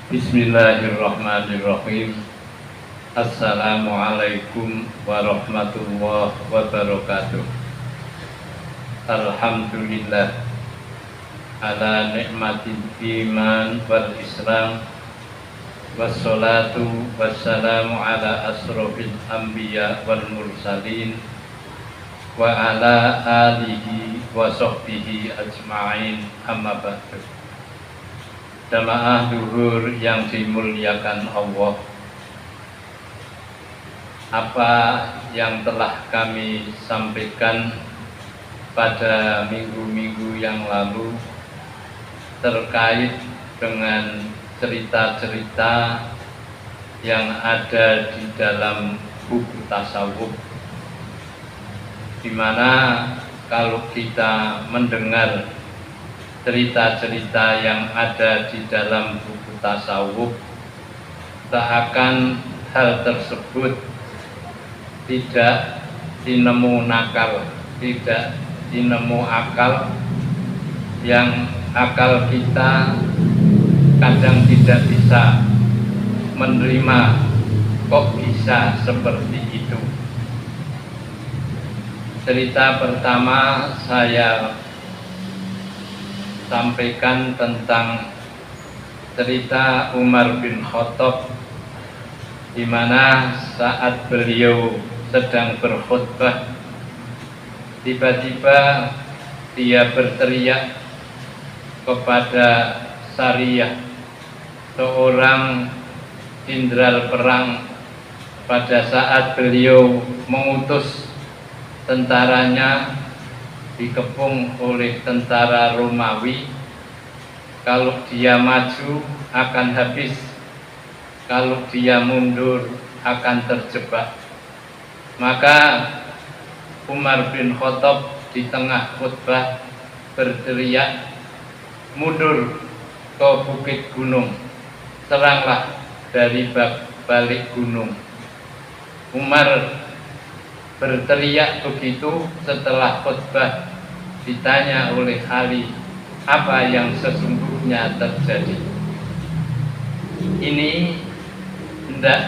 Bismillahirrahmanirrahim. Assalamualaikum warahmatullahi wabarakatuh. Alhamdulillah ala nikmatil iman wal islam, wassalatu wassalamu ala asrofil anbiya wal mursalin wa ala alihi wa sahbihi ajma'in, amma ba'du. Jamaah duhur yang dimuliakan Allah, apa yang telah kami sampaikan pada minggu-minggu yang lalu terkait dengan cerita-cerita yang ada di dalam buku tasawuf, di mana kalau kita mendengar cerita-cerita yang ada di dalam buku tasawuf, tak akan hal tersebut tidak dinemu nakal, tidak dinemu akal, yang akal kita kadang tidak bisa menerima kok bisa seperti itu. Cerita pertama saya sampaikan tentang cerita Umar bin Khattab, di mana saat beliau sedang berkhutbah, tiba-tiba dia berteriak kepada Sariyah, seorang jenderal perang pada saat beliau mengutus tentaranya dikepung oleh tentara Romawi. Kalau dia maju akan habis, kalau dia mundur akan terjebak. Maka Umar bin Khattab di tengah khutbah berteriak, mundur ke bukit gunung, seranglah dari balik gunung. Umar berteriak begitu setelah khutbah ditanya oleh Ali apa yang sesungguhnya terjadi. Ini tidak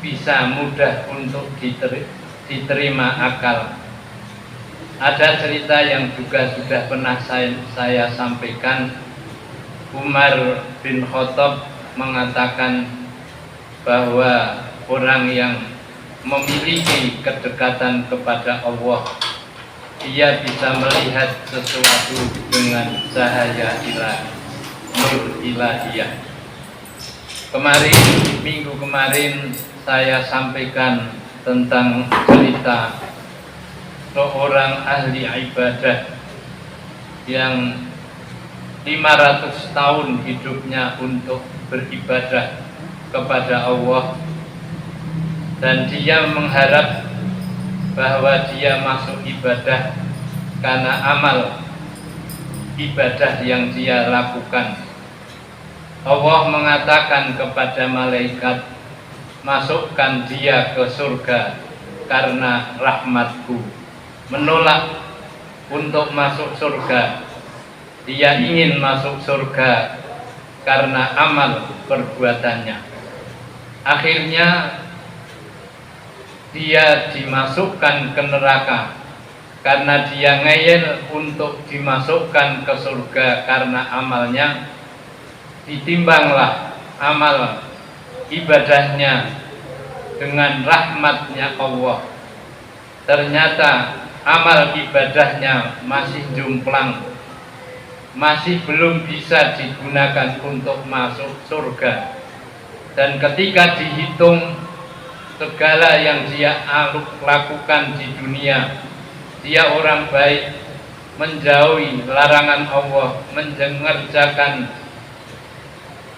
bisa mudah untuk diterima akal. Ada cerita yang juga sudah pernah saya sampaikan. Umar bin Khattab mengatakan bahwa orang yang memiliki kedekatan kepada Allah, dia bisa melihat sesuatu dengan cahaya ilahi, nur ilahiyah. Minggu kemarin saya sampaikan tentang cerita seorang ahli ibadah yang 500 tahun hidupnya untuk beribadah kepada Allah, dan dia mengharap bahwa dia masuk ibadah karena amal ibadah yang dia lakukan. Allah mengatakan kepada malaikat, masukkan dia ke surga karena rahmatku. Menolak untuk masuk surga, dia ingin masuk surga karena amal perbuatannya. Akhirnya dia dimasukkan ke neraka karena dia ngeyel untuk dimasukkan ke surga karena amalnya. Ditimbanglah amal ibadahnya dengan rahmatnya Allah. Ternyata amal ibadahnya masih jomplang, masih belum bisa digunakan untuk masuk surga. Dan ketika dihitung segala yang dia lakukan di dunia, dia orang baik, menjauhi larangan Allah, mengerjakan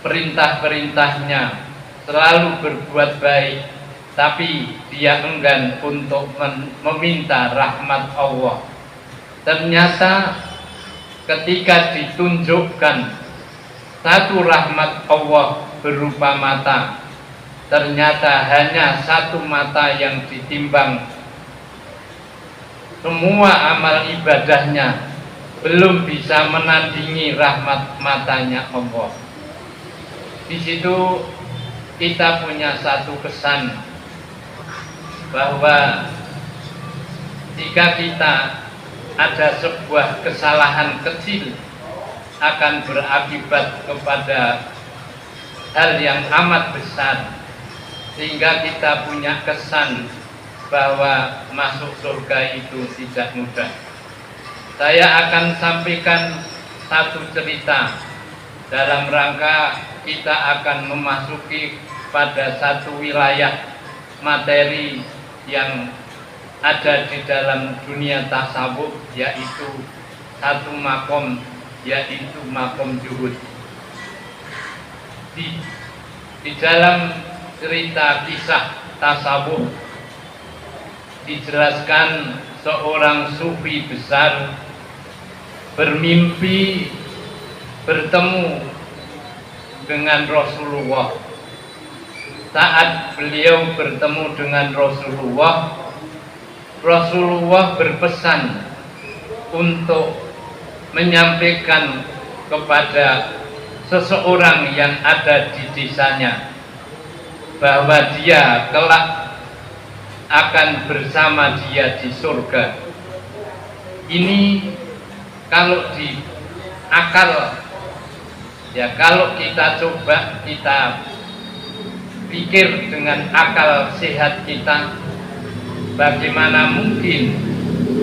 perintah-perintahnya, selalu berbuat baik, tapi dia enggan untuk meminta rahmat Allah. Ternyata ketika ditunjukkan satu rahmat Allah berupa mata, ternyata hanya satu mata yang ditimbang. Semua amal ibadahnya belum bisa menandingi rahmat matanya Allah. Di situ kita punya satu kesan bahwa jika kita ada sebuah kesalahan kecil akan berakibat kepada hal yang amat besar, sehingga kita punya kesan bahwa masuk surga itu tidak mudah. Saya akan sampaikan satu cerita dalam rangka kita akan memasuki pada satu wilayah materi yang ada di dalam dunia tasawuf, yaitu satu makom, yaitu makom juhud. Di dalam cerita kisah tasawuf dijelaskan seorang sufi besar bermimpi bertemu dengan Rasulullah. Saat beliau bertemu dengan Rasulullah, Rasulullah berpesan untuk menyampaikan kepada seseorang yang ada di desanya bahwa dia kelak akan bersama dia di surga. Ini kalau di akal, ya kalau kita coba kita pikir dengan akal sehat kita, bagaimana mungkin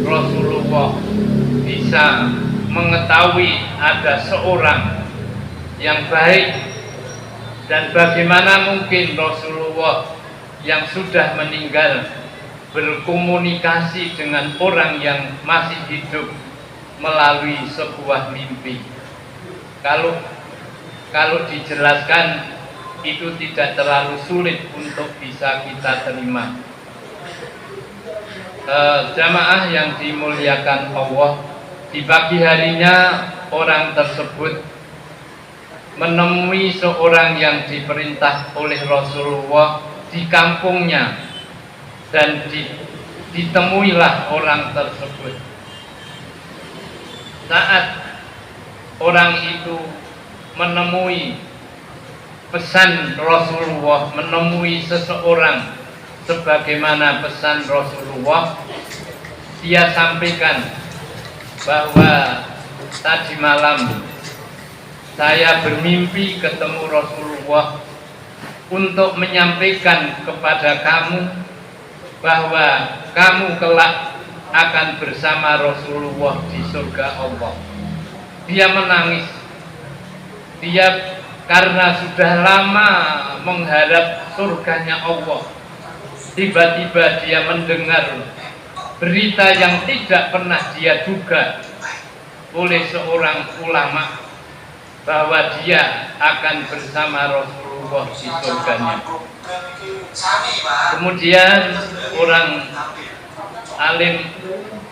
Rasulullah bisa mengetahui ada seorang yang baik, dan bagaimana mungkin Rasulullah yang sudah meninggal berkomunikasi dengan orang yang masih hidup melalui sebuah mimpi. Kalau dijelaskan itu tidak terlalu sulit untuk bisa kita terima. Jamaah yang dimuliakan Allah, di pagi harinya orang tersebut menemui seorang yang diperintah oleh Rasulullah di kampungnya, dan ditemuilah orang tersebut. Saat orang itu menemui pesan Rasulullah, menemui seseorang sebagaimana pesan Rasulullah, dia sampaikan bahwa tadi malam saya bermimpi ketemu Rasulullah untuk menyampaikan kepada kamu bahwa kamu kelak akan bersama Rasulullah di surga Allah. Dia menangis. Dia karena sudah lama mengharap surganya Allah, tiba-tiba dia mendengar berita yang tidak pernah dia duga oleh seorang ulama, bahwa dia akan bersama Rasulullah di surganya. Kemudian orang alim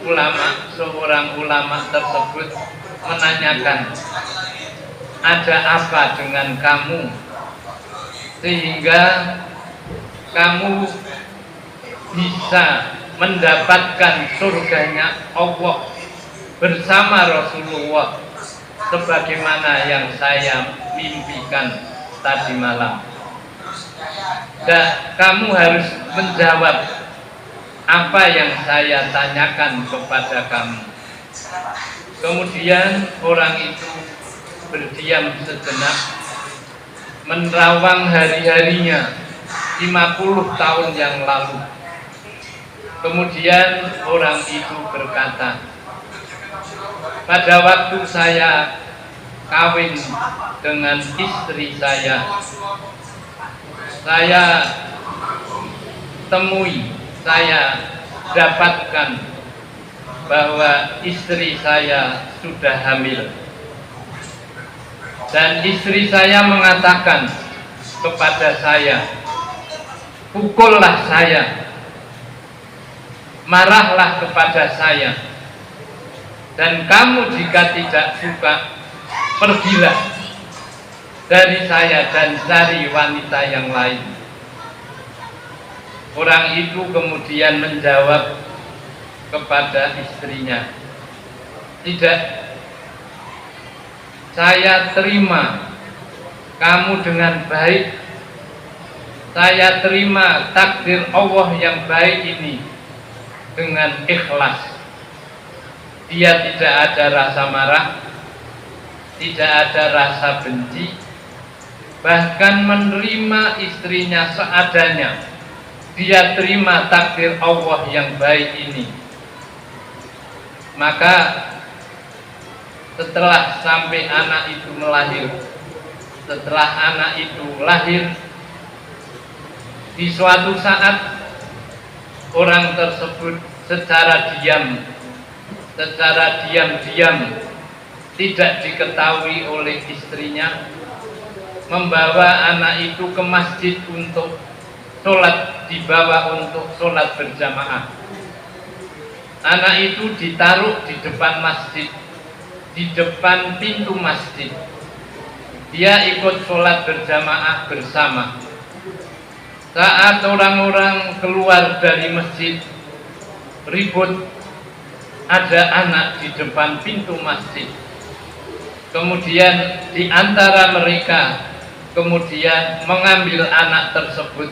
ulama, seorang ulama tersebut menanyakan, ada apa dengan kamu sehingga kamu bisa mendapatkan surganya Allah bersama Rasulullah sebagaimana yang saya mimpikan tadi malam. Dan kamu harus menjawab apa yang saya tanyakan kepada kamu. Kemudian orang itu berdiam sejenak, menerawang hari-harinya 50 tahun yang lalu. Kemudian orang itu berkata, pada waktu saya kawin dengan istri saya temui, saya dapatkan bahwa istri saya sudah hamil. Dan istri saya mengatakan kepada saya, pukullah saya, marahlah kepada saya, dan kamu jika tidak suka, pergilah dari saya dan cari wanita yang lain. Orang itu kemudian menjawab kepada istrinya, tidak, saya terima kamu dengan baik. Saya terima takdir Allah yang baik ini dengan ikhlas. Dia tidak ada rasa marah, tidak ada rasa benci, bahkan menerima istrinya seadanya. Dia terima takdir Allah yang baik ini. Maka setelah sampai anak itu melahir, setelah anak itu lahir, di suatu saat orang tersebut secara diam-diam tidak diketahui oleh istrinya membawa anak itu ke masjid untuk sholat, dibawa untuk sholat berjamaah. Anak itu ditaruh di depan masjid, di depan pintu masjid. Dia ikut sholat berjamaah bersama. Saat orang-orang keluar dari masjid, ribut, ada anak di depan pintu masjid. Kemudian di antara mereka kemudian mengambil anak tersebut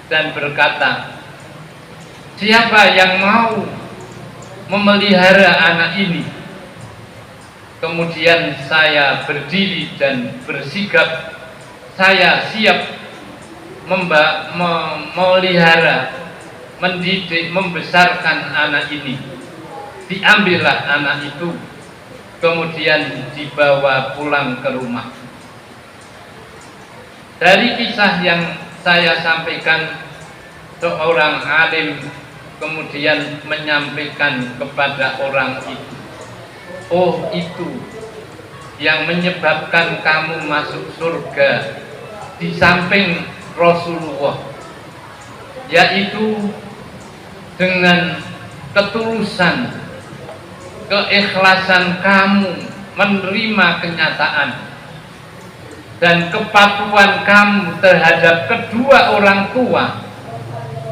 dan berkata, siapa yang mau memelihara anak ini? Kemudian saya berdiri dan bersikap, saya siap memelihara, mendidik, membesarkan anak ini. Diambillah anak itu, kemudian dibawa pulang ke rumah. Dari kisah yang saya sampaikan, seorang alim kemudian menyampaikan kepada orang itu, oh, itu yang menyebabkan kamu masuk surga di samping Rasulullah, yaitu dengan ketulusan, keikhlasan kamu menerima kenyataan dan kepatuhan kamu terhadap kedua orang tua,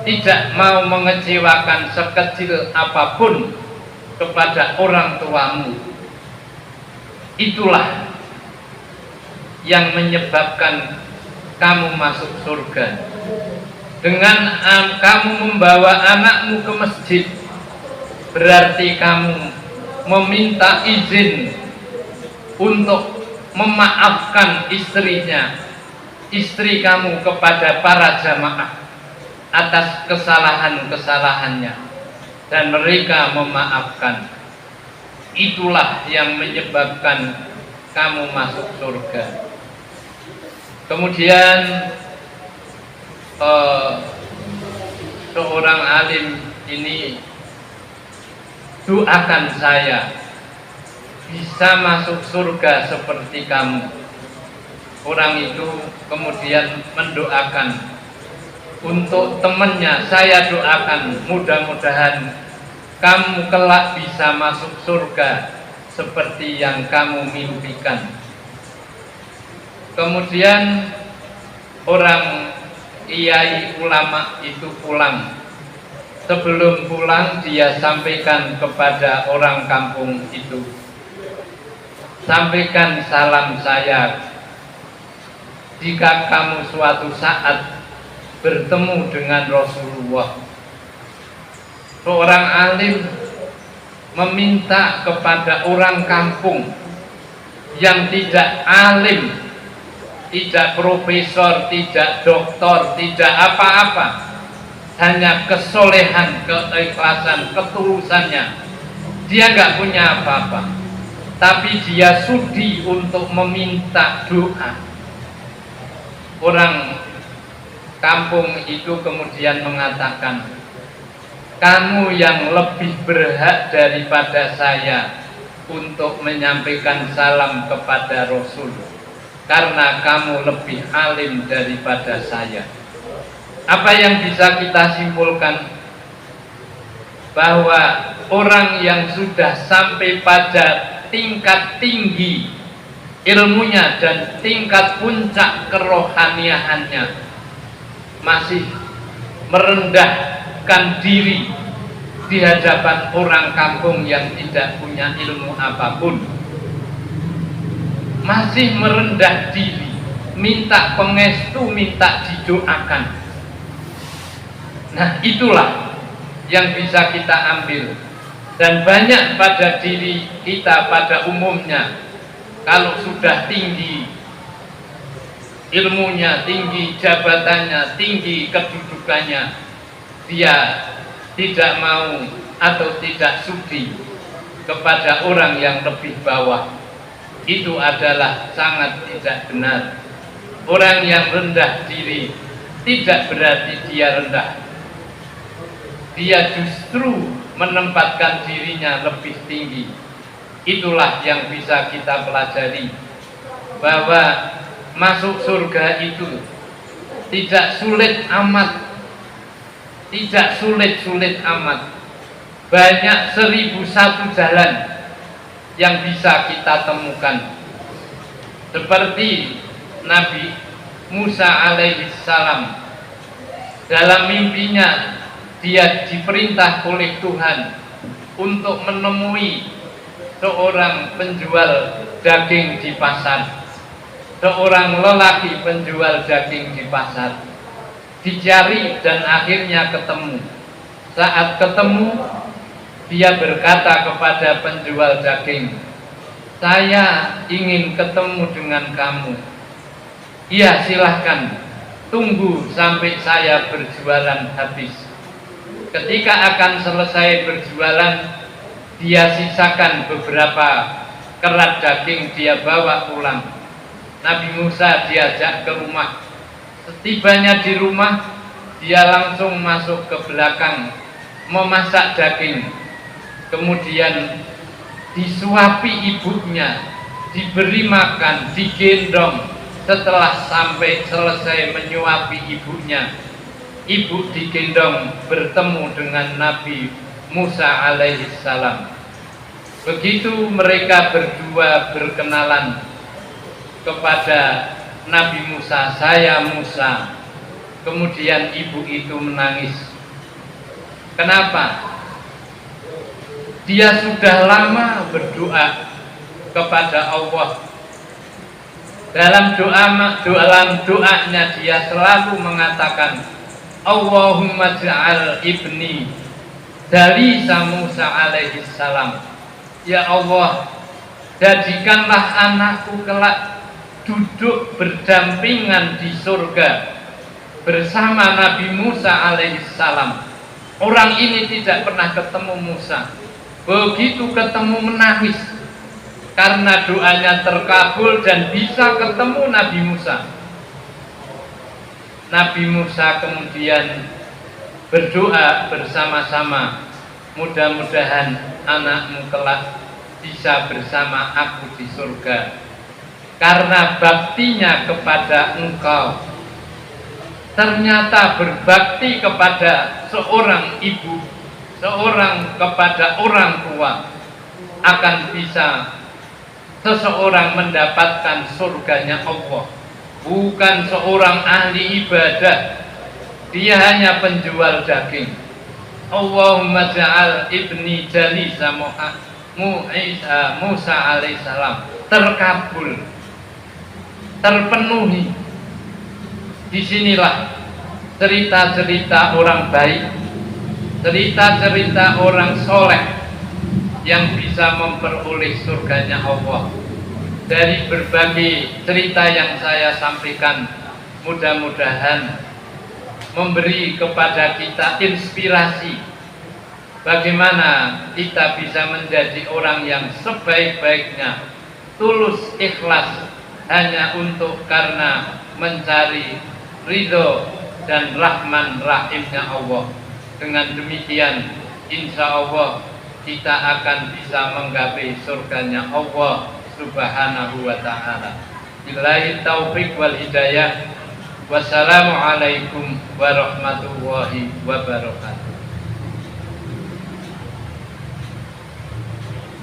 tidak mau mengecewakan sekecil apapun kepada orang tuamu. Itulah yang menyebabkan kamu masuk surga. Dengan kamu membawa anakmu ke masjid, berarti kamu meminta izin untuk memaafkan istri kamu kepada para jamaah atas kesalahan-kesalahannya, dan mereka memaafkan. Itulah yang menyebabkan kamu masuk surga. Kemudian seorang alim ini, doakan saya bisa masuk surga seperti kamu. Orang itu kemudian mendoakan untuk temannya, saya doakan mudah-mudahan kamu kelak bisa masuk surga seperti yang kamu mimpikan. Kemudian orang kiai ulama itu pulang. Sebelum pulang dia sampaikan kepada orang kampung itu, sampaikan salam saya jika kamu suatu saat bertemu dengan Rasulullah. Seorang alim meminta kepada orang kampung yang tidak alim, tidak profesor, tidak doktor, tidak apa-apa, hanya kesolehan, keikhlasan, ketulusannya. Dia nggak punya apa-apa, tapi dia sudi untuk meminta doa. Orang kampung itu kemudian mengatakan, kamu yang lebih berhak daripada saya untuk menyampaikan salam kepada Rasul, karena kamu lebih alim daripada saya. Apa yang bisa kita simpulkan? Bahwa orang yang sudah sampai pada tingkat tinggi ilmunya dan tingkat puncak kerohaniahannya masih merendahkan diri di hadapan orang kampung yang tidak punya ilmu apapun, masih merendah diri, minta pengestu, minta didoakan. Nah, itulah yang bisa kita ambil. Dan banyak pada diri kita pada umumnya, kalau sudah tinggi ilmunya, tinggi jabatannya, tinggi kedudukannya, dia tidak mau atau tidak sudi kepada orang yang lebih bawah. Itu adalah sangat tidak benar. Orang yang rendah diri tidak berarti dia rendah. Dia justru menempatkan dirinya lebih tinggi. Itulah yang bisa kita pelajari, bahwa masuk surga itu tidak sulit amat, tidak sulit-sulit amat. Banyak 1001 jalan yang bisa kita temukan. Seperti Nabi Musa alaihissalam, dalam mimpinya dia diperintah oleh Tuhan untuk menemui seorang penjual daging di pasar, seorang lelaki penjual daging di pasar. Dicari dan akhirnya ketemu. Saat ketemu, dia berkata kepada penjual daging, "Saya ingin ketemu dengan kamu." "Iya, silahkan, tunggu sampai saya berjualan habis." Ketika akan selesai berjualan, dia sisakan beberapa kerat daging, dia bawa pulang. Nabi Musa diajak ke rumah. Setibanya di rumah, dia langsung masuk ke belakang memasak daging. Kemudian disuapi ibunya, diberi makan, digendong. Setelah sampai selesai menyuapi ibunya, ibu digendong bertemu dengan Nabi Musa alaihissalam. Begitu mereka berdua berkenalan kepada Nabi Musa, "Saya Musa." Kemudian ibu itu menangis. Kenapa? Dia sudah lama berdoa kepada Allah. Dalam doanya dia selalu mengatakan, "Allahumma ja'al ibni dari Musa alaihissalam." Ya Allah, jadikanlah anakku kelak duduk berdampingan di surga bersama Nabi Musa alaihissalam. Orang ini tidak pernah ketemu Musa. Begitu ketemu menangis karena doanya terkabul dan bisa ketemu Nabi Musa. Nabi Musa kemudian berdoa bersama-sama, "Mudah-mudahan anakmu kelak bisa bersama aku di surga karena baktinya kepada engkau." Ternyata berbakti kepada seorang ibu, seorang kepada orang tua, akan bisa seseorang mendapatkan surganya Allah. Bukan seorang ahli ibadah, dia hanya penjual daging. Allahumma ja'al ibni jalisa Musa alaihissalam terkabul, terpenuhi. Disinilah cerita-cerita orang baik, cerita-cerita orang soleh yang bisa memperoleh surganya Allah. Dari berbagai cerita yang saya sampaikan, mudah-mudahan memberi kepada kita inspirasi bagaimana kita bisa menjadi orang yang sebaik-baiknya, tulus ikhlas hanya untuk karena mencari ridho dan rahman rahimnya Allah. Dengan demikian insya Allah kita akan bisa menggapai surganya Allah subhanahu wa ta'ala. Billahi taufiq wal hidayah. Wassalamualaikum warahmatullahi wabarakatuh.